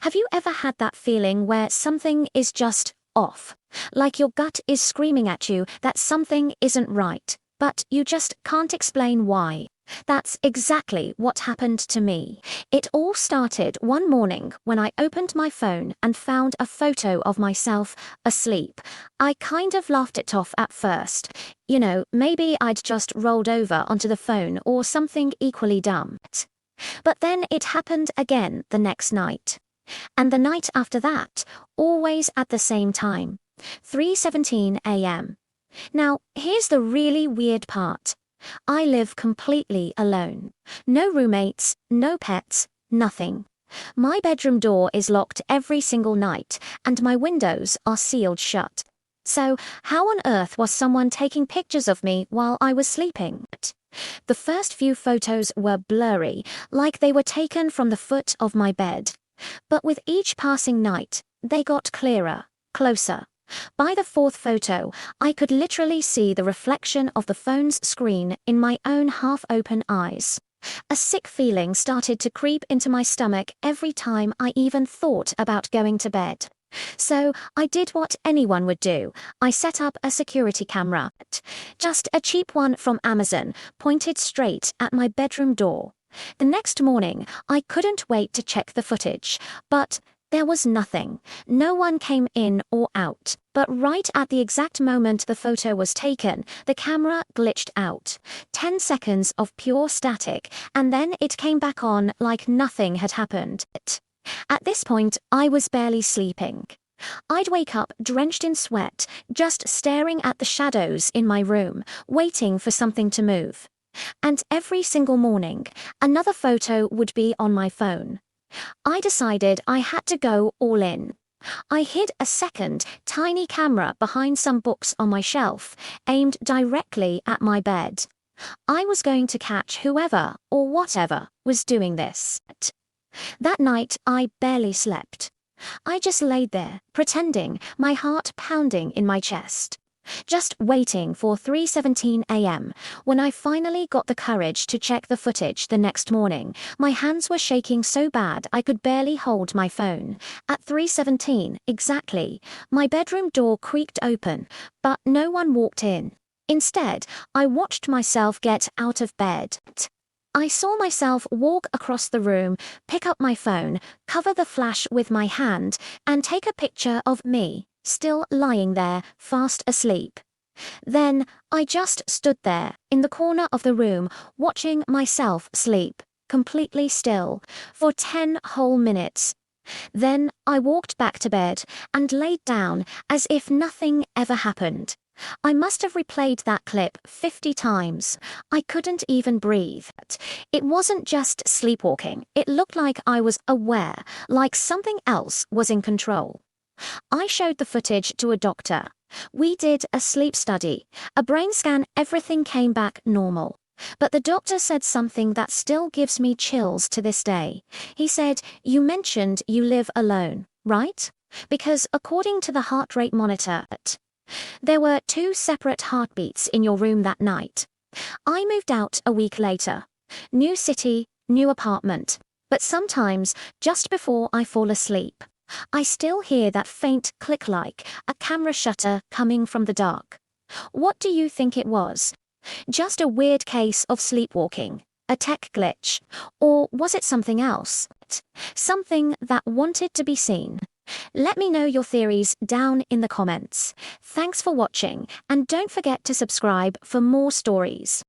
Have you ever had that feeling where something is just off? Like your gut is screaming at you that something isn't right, but you just can't explain why. That's exactly what happened to me. It all started one morning when I opened my phone and found a photo of myself asleep. I kind of laughed it off at first. Maybe I'd just rolled over onto the phone or something equally dumb. But then it happened again the next night. And the night after that, always at the same time, 3:17 a.m. Now, here's the really weird part. I live completely alone. No roommates, no pets, nothing. My bedroom door is locked every single night, and my windows are sealed shut. So, how on earth was someone taking pictures of me while I was sleeping? The first few photos were blurry, like they were taken from the foot of my bed. But with each passing night, they got clearer, closer. By the fourth photo, I could literally see the reflection of the phone's screen in my own half-open eyes. A sick feeling started to creep into my stomach every time I even thought about going to bed. So I did what anyone would do. I set up a security camera. Just a cheap one from Amazon, pointed straight at my bedroom door. The next morning, I couldn't wait to check the footage, but there was nothing. No one came in or out. But right at the exact moment the photo was taken, the camera glitched out. 10 seconds of pure static, and then it came back on like nothing had happened. At this point, I was barely sleeping. I'd wake up drenched in sweat, just staring at the shadows in my room, waiting for something to move. And every single morning, another photo would be on my phone. I decided I had to go all in. I hid a second, tiny camera behind some books on my shelf, aimed directly at my bed. I was going to catch whoever or whatever was doing this. That night, I barely slept. I just laid there, pretending, my heart pounding in my chest. Just waiting for 3:17 a.m. When I finally got the courage to check the footage the next morning, my hands were shaking so bad I could barely hold my phone. At 3:17 exactly, my bedroom door creaked open, but no one walked in. Instead, I watched myself get out of bed. I saw myself walk across the room, pick up my phone, cover the flash with my hand, and take a picture of me, still lying there, fast asleep. Then I just stood there, in the corner of the room, watching myself sleep, completely still, for 10 whole minutes. Then I walked back to bed and laid down as if nothing ever happened. I must have replayed that clip 50 times. I couldn't even breathe. It wasn't just sleepwalking. It looked like I was aware, like something else was in control. I showed the footage to a doctor. We did a sleep study, a brain scan, everything came back normal. But the doctor said something that still gives me chills to this day. He said, "You mentioned you live alone, right? Because according to the heart rate monitor, there were 2 separate heartbeats in your room that night." I moved out a week later. New city, new apartment. But sometimes, just before I fall asleep, I still hear that faint click like a camera shutter coming from the dark. What do you think it was? Just a weird case of sleepwalking? A tech glitch? Or was it something else? Something that wanted to be seen? Let me know your theories down in the comments. Thanks for watching, and don't forget to subscribe for more stories.